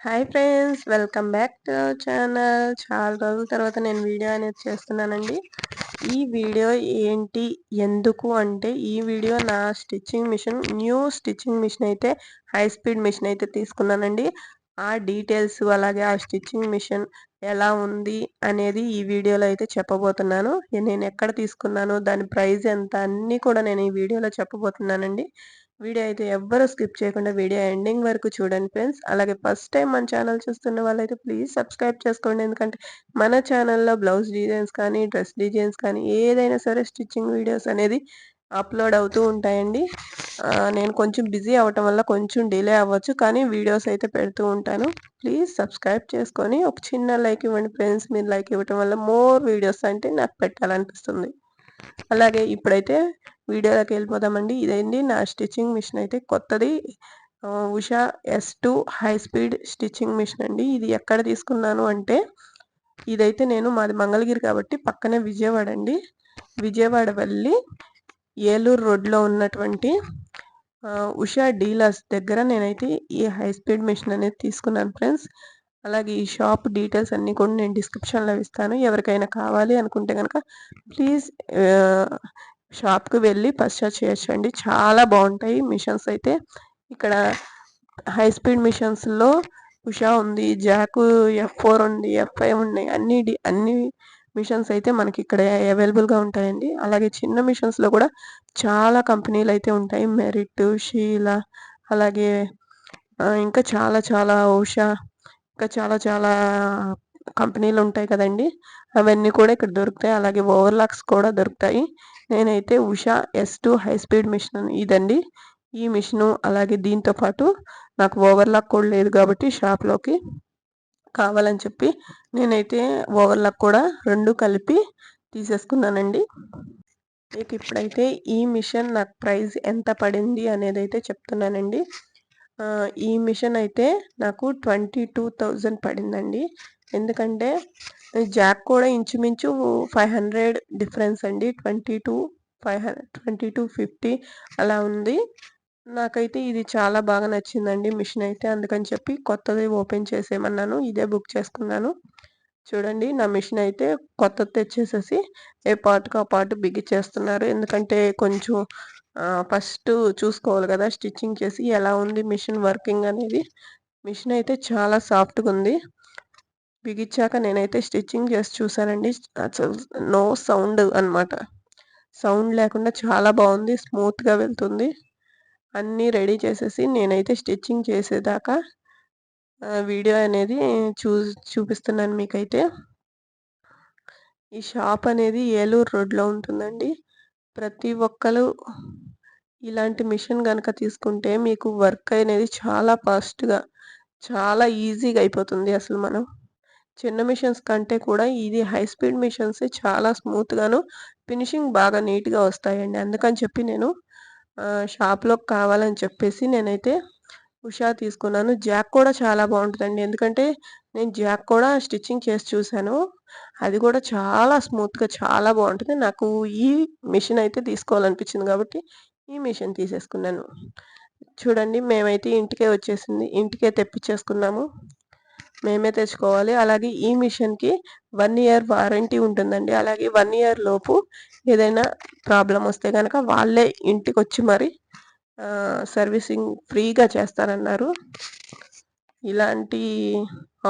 Hi friends, welcome back to our channel. చాలా రోజుల తర్వాత నేను వీడియో అనేది చేస్తున్నానండి. ఈ వీడియో ఏంటి, ఎందుకు అంటే ఈ వీడియో నా stitching machine, new stitching machine అయితే హై స్పీడ్ మిషన్ అయితే తీసుకున్నానండి. ఆ డీటెయిల్స్ అలాగే ఆ స్టిచ్చింగ్ మిషన్ ఎలా ఉంది అనేది ఈ వీడియోలో అయితే చెప్పబోతున్నాను. నేను ఎక్కడ తీసుకున్నాను, దాని ప్రైస్ ఎంత, అన్నీ కూడా నేను ఈ వీడియోలో చెప్పబోతున్నానండి. వీడియో అయితే ఎవ్వరూ స్కిప్ చేయకుండా వీడియో ఎండింగ్ వరకు చూడండి ఫ్రెండ్స్. అలాగే ఫస్ట్ టైం మన ఛానల్ చూస్తున్న వాళ్ళైతే ప్లీజ్ సబ్స్క్రైబ్ చేసుకోండి. ఎందుకంటే మన ఛానల్లో బ్లౌజ్ డిజైన్స్ కానీ, డ్రెస్ డిజైన్స్ కానీ, ఏదైనా సరే స్టిచ్చింగ్ వీడియోస్ అనేది అప్లోడ్ అవుతూ ఉంటాయండి. నేను కొంచెం బిజీ అవ్వటం వల్ల కొంచెం డిలే అవ్వచ్చు, కానీ వీడియోస్ అయితే పెడుతూ ఉంటాను. ప్లీజ్ సబ్స్క్రైబ్ చేసుకొని ఒక చిన్న లైక్ ఇవ్వండి ఫ్రెండ్స్. మీరు లైక్ ఇవ్వటం వల్ల మోర్ వీడియోస్ అంటే నాకు పెట్టాలనిపిస్తుంది. అలాగే ఇప్పుడైతే వీడియోలోకి వెళ్ళిపోదామండి. ఇదేంటి నా స్టిచ్చింగ్ మిషన్ అయితే కొత్తది, Usha S2 high speed stitching machine అండి. ఇది ఎక్కడ తీసుకున్నాను అంటే, ఇదైతే నేను మాది మంగళగిరి కాబట్టి పక్కనే విజయవాడ అండి. విజయవాడ వెళ్ళి ఏలూరు రోడ్లో ఉన్నటువంటి ఉషా డీలర్స్ దగ్గర నేనైతే ఈ హై స్పీడ్ మిషన్ అనేది తీసుకున్నాను ఫ్రెండ్స్. అలాగే ఈ షాప్ డీటెయిల్స్ అన్నీ కూడా నేను డిస్క్రిప్షన్లో ఇస్తాను. ఎవరికైనా కావాలి అనుకుంటే కనుక ప్లీజ్ షాప్కి వెళ్ళి పర్చేస్ చేయొచ్చండి. చాలా బాగుంటాయి మిషన్స్ అయితే. ఇక్కడ హై స్పీడ్ మిషన్స్లో ఉషా ఉంది, జాకు F4 ఉంది, F5 ఉన్నాయి. అన్ని మిషన్స్ అయితే మనకి ఇక్కడ అవైలబుల్గా ఉంటాయండి. అలాగే చిన్న మిషన్స్లో కూడా చాలా కంపెనీలు అయితే ఉంటాయి. మెరిట్, షీలా, అలాగే ఇంకా చాలా చాలా ఉషా, ఇంకా చాలా చాలా కంపెనీలు ఉంటాయి కదండి. అవన్నీ కూడా ఇక్కడ దొరుకుతాయి. అలాగే ఓవర్లాక్స్ కూడా దొరుకుతాయి. నేనైతే Usha S2 high speed machine ఇదండి. ఈ మిషను అలాగే దీంతో పాటు నాకు ఓవర్లాక్ కూడా లేదు కాబట్టి షాప్లోకి కావాలని చెప్పి నేనైతే ఓవర్లాక్ కూడా రెండు కలిపి తీసేసుకున్నానండి. మీకు ఇప్పుడైతే ఈ మిషన్ నాకు ప్రైస్ ఎంత పడింది అనేది అయితే చెప్తున్నానండి. ఈ మిషన్ అయితే నాకు 22,000 పడిందండి. ఎందుకంటే జాక్ కూడా ఇంచుమించు 500 డిఫరెన్స్ అండి. 2250 అలా ఉంది. నాకైతే ఇది చాలా బాగా నచ్చిందండి మిషన్ అయితే. అందుకని చెప్పి కొత్తది ఓపెన్ చేసేయమన్నాను. ఇదే బుక్ చేసుకున్నాను. చూడండి, నా మిషన్ అయితే కొత్తది తెచ్చేసేసి ఏ పార్ట్‌కి ఆ పార్ట్ బిగించేస్తున్నారు. ఎందుకంటే కొంచెం ఫస్ట్ చూసుకోవాలి కదా, స్టిచ్చింగ్ చేసి ఎలా ఉంది మిషన్ వర్కింగ్ అనేది. మిషన్ అయితే చాలా సాఫ్ట్‌గా ఉంది. బిగించాక నేనైతే స్టిచ్చింగ్ చేసి చూసానండి. అసలు నో సౌండ్ అన్నమాట. సౌండ్ లేకుండా చాలా బాగుంది. స్మూత్‌గా వెళ్తుంది. అన్నీ రెడీ చేసేసి నేనైతే స్టిచ్చింగ్ చేసేదాకా వీడియో అనేది చూపిస్తున్నాను మీకైతే. ఈ షాప్ అనేది ఏలూరు రోడ్లో ఉంటుందండి. ప్రతి ఒక్కరు ఇలాంటి మిషన్ గనక తీసుకుంటే మీకు వర్క్ అనేది చాలా ఫాస్ట్‌గా, చాలా ఈజీగా అయిపోతుంది. అసలు మనం చిన్న మిషన్స్ కంటే కూడా ఇది హై స్పీడ్ మిషన్స్ చాలా స్మూత్‌గాను, ఫినిషింగ్ బాగా నీట్‌గా వస్తాయండి. అందుకని చెప్పి నేను షాప్‌లోకి కావాలని చెప్పేసి నేనైతే ఉషా తీసుకున్నాను. జాక్ కూడా చాలా బాగుంటుందండి. ఎందుకంటే నేను జాక్ కూడా స్టిచ్చింగ్ చేసి చూసాను. అది కూడా చాలా స్మూత్‌గా చాలా బాగుంటుంది. నాకు ఈ మిషన్ అయితే తీసుకోవాలనిపించింది కాబట్టి ఈ మిషన్ తీసేసుకున్నాను. చూడండి, మేమైతే ఇంటికే వచ్చేసింది. ఇంటికే తెప్పించేసుకున్నాము. మేమే తెచ్చుకోవాలి. అలాగే ఈ మిషన్‌కి 1 ఇయర్ వారంటీ ఉంటుందండి. అలాగే 1 ఇయర్ లోపు ఏదైనా ప్రాబ్లమ్ వస్తే గనక వాళ్ళే ఇంటికొచ్చి మరి సర్వీసింగ్ ఫ్రీగా చేస్తారన్నారు. ఇలాంటి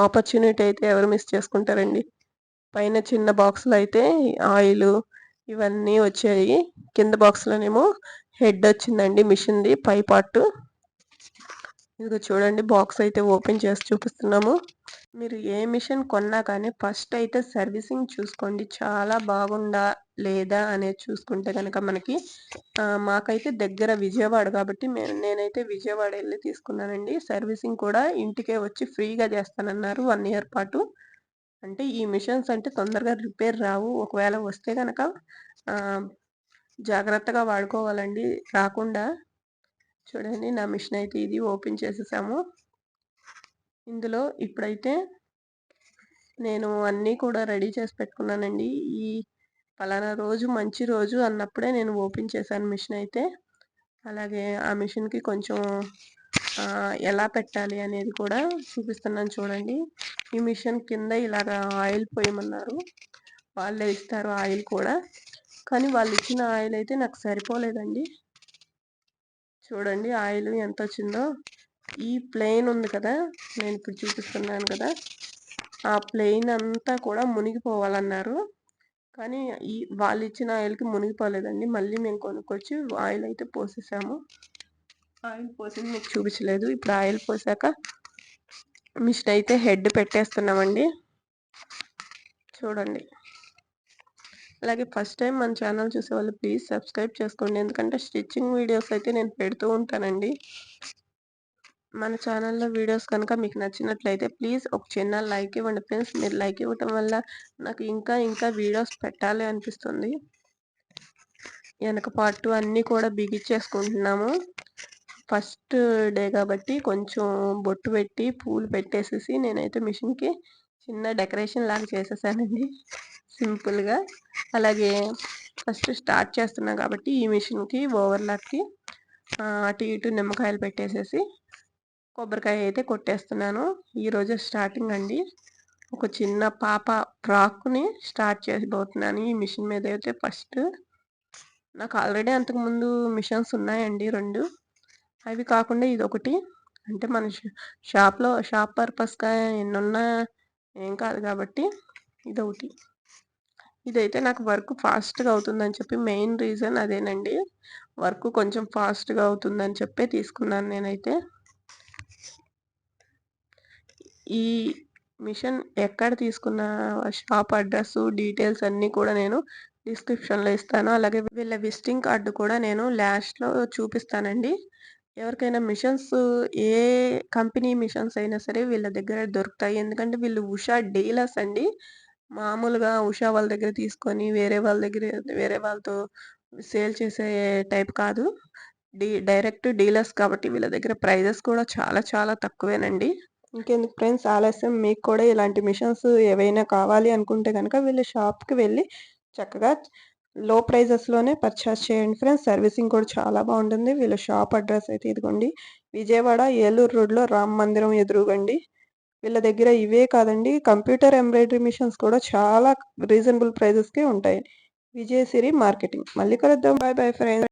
ఆపర్చునిటీ అయితే ఎవరు మిస్ చేసుకుంటారండి. పైన చిన్న బాక్స్‌లో అయితే ఆయిలు ఇవన్నీ వచ్చాయి. కింద బాక్స్‌లోనేమో హెడ్ వచ్చిందండి మిషన్‌ది పై పార్ట్. ఇదిగో చూడండి, బాక్స్ అయితే ఓపెన్ చేసి చూపిస్తున్నాము. మీరు ఏ మిషన్ కొన్నా కానీ ఫస్ట్ అయితే సర్వీసింగ్ చూసుకోండి. చాలా బాగుందా లేదా అనేది చూసుకుంటే కనుక మనకి మాకైతే దగ్గర విజయవాడ కాబట్టి నేనైతే విజయవాడ వెళ్ళి తీసుకున్నానండి. సర్వీసింగ్ కూడా ఇంటికే వచ్చి ఫ్రీగా చేస్తానన్నారు 1 ఇయర్ పాటు. అంటే ఈ మిషన్స్ అంటే తొందరగా రిపేర్ రావు. ఒకవేళ వస్తే గనక జాగ్రత్తగా వాడుకోవాలండి రాకుండా. చూడండి, నా మిషన్ అయితే ఇది ఓపెన్ చేసేసాము. ఇందులో ఇప్పుడైతే నేను అన్నీ కూడా రెడీ చేసి పెట్టుకున్నానండి. ఈ పలానా రోజు మంచి రోజు అన్నప్పుడే నేను ఓపెన్ చేశాను మిషన్ అయితే. అలాగే ఆ మిషన్‌కి కొంచెం ఎలా పెట్టాలి అనేది కూడా చూపిస్తున్నాను చూడండి. ఈ మిషన్ కింద ఇలాగ ఆయిల్ పోయమన్నారు. వాళ్ళే ఇస్తారు ఆయిల్ కూడా. కానీ వాళ్ళు ఇచ్చిన ఆయిల్ అయితే నాకు సరిపోలేదండి. చూడండి ఆయిల్ ఎంత వచ్చిందో. ఈ ప్లెయిన్ ఉంది కదా, నేను ఇప్పుడు చూపిస్తున్నాను కదా, ఆ ప్లెయిన్ అంతా కూడా మునిగిపోవాలన్నారు. కానీ వాళ్ళు ఇచ్చిన ఆయిల్కి మునిగిపోలేదండి. మళ్ళీ మేము కొనుక్కొచ్చి ఆయిల్ అయితే పోసేసాము. ఆయిల్ పోసింది మీకు చూపించలేదు. ఇప్పుడు ఆయిల్ పోసాక మిషన్ అయితే హెడ్ పెట్టేస్తున్నామండి. చూడండి. అలాగే ఫస్ట్ టైం మన ఛానల్ చూసేవాళ్ళు ప్లీజ్ సబ్స్క్రైబ్ చేసుకోండి. ఎందుకంటే స్టిచ్చింగ్ వీడియోస్ అయితే నేను పెడుతూ ఉంటానండి. మన ఛానల్లో వీడియోస్ కనుక మీకు నచ్చినట్లయితే ప్లీజ్ ఒక చిన్న లైక్ ఇవ్వండి ఫ్రెండ్స్. మీరు లైక్ ఇవ్వటం వల్ల నాకు ఇంకా వీడియోస్ పెట్టాలి అనిపిస్తుంది. వెనక పార్ట్ అన్నీ కూడా బిగించేసుకుంటున్నాము. ఫస్ట్ డే కాబట్టి కొంచెం బొట్టు పెట్టి పూలు పెట్టేసేసి నేనైతే మిషన్కి చిన్న డెకరేషన్ లాగా చేసేసానండి సింపుల్గా. అలాగే ఫస్ట్ స్టార్ట్ చేస్తున్నా కాబట్టి ఈ మిషన్కి ఓవర్లాక్కి అటు ఇటు నిమ్మకాయలు పెట్టేసేసి కొబ్బరికాయ అయితే కొట్టేస్తున్నాను. ఈరోజు స్టార్టింగ్ అండి. ఒక చిన్న పాప ఫ్రాక్ని స్టార్ట్ చేయబోతున్నాను ఈ మిషన్ మీద అయితే. ఫస్ట్ నాకు ఆల్రెడీ అంతకుముందు మిషన్స్ ఉన్నాయండి 2. అవి కాకుండా ఇదొకటి. అంటే మన షాప్ పర్పస్గా ఎన్నున్నా ఏం కాదు కాబట్టి ఇదొకటి. ఇదైతే నాకు వర్క్ ఫాస్ట్గా అవుతుందని చెప్పి మెయిన్ రీజన్ అదేనండి. వర్క్ కొంచెం ఫాస్ట్గా అవుతుందని చెప్పి తీసుకున్నాను నేనైతే. ఈ మిషన్ ఎక్కడ తీసుకున్న షాప్ అడ్రస్ డీటెయిల్స్ అన్నీ కూడా నేను డిస్క్రిప్షన్లో ఇస్తాను. అలాగే వీళ్ళ విజిటింగ్ కార్డు కూడా నేను లాస్ట్లో చూపిస్తానండి. ఎవరికైనా మిషన్స్ ఏ కంపెనీ మిషన్స్ అయినా సరే వీళ్ళ దగ్గర దొరుకుతాయి. ఎందుకంటే వీళ్ళు ఉషా డీలర్స్ అండి. మామూలుగా ఉషా వాళ్ళ దగ్గర తీసుకొని వేరే వాళ్ళతో సేల్ చేసే టైప్ కాదు. డైరెక్ట్ డీలర్స్ కాబట్టి వీళ్ళ దగ్గర ప్రైజెస్ కూడా చాలా తక్కువేనండి. ఇంకెందుకు ఫ్రెండ్స్ ఆలస్యం, మీకు కూడా ఇలాంటి మిషన్స్ ఏవైనా కావాలి అనుకుంటే కనుక వీళ్ళ షాప్కి వెళ్ళి చక్కగా లో ప్రైజెస్లోనే పర్చేస్ చేయండి ఫ్రెండ్స్. సర్వీసింగ్ కూడా చాలా బాగుంటుంది. వీళ్ళ షాప్ అడ్రస్ అయితే ఇదిగోండి, విజయవాడ ఏలూరు రోడ్లో రామ్ మందిరం ఎదురుగండి. వీళ్ళ దగ్గర ఇవే కాదండి, కంప్యూటర్ ఎంబ్రాయిడరీ మిషన్స్ కూడా చాలా రీజనబుల్ ప్రైజెస్కే ఉంటాయి. విజయసిరి మార్కెటింగ్. మళ్ళీ కలుద్దాం. Bye friends.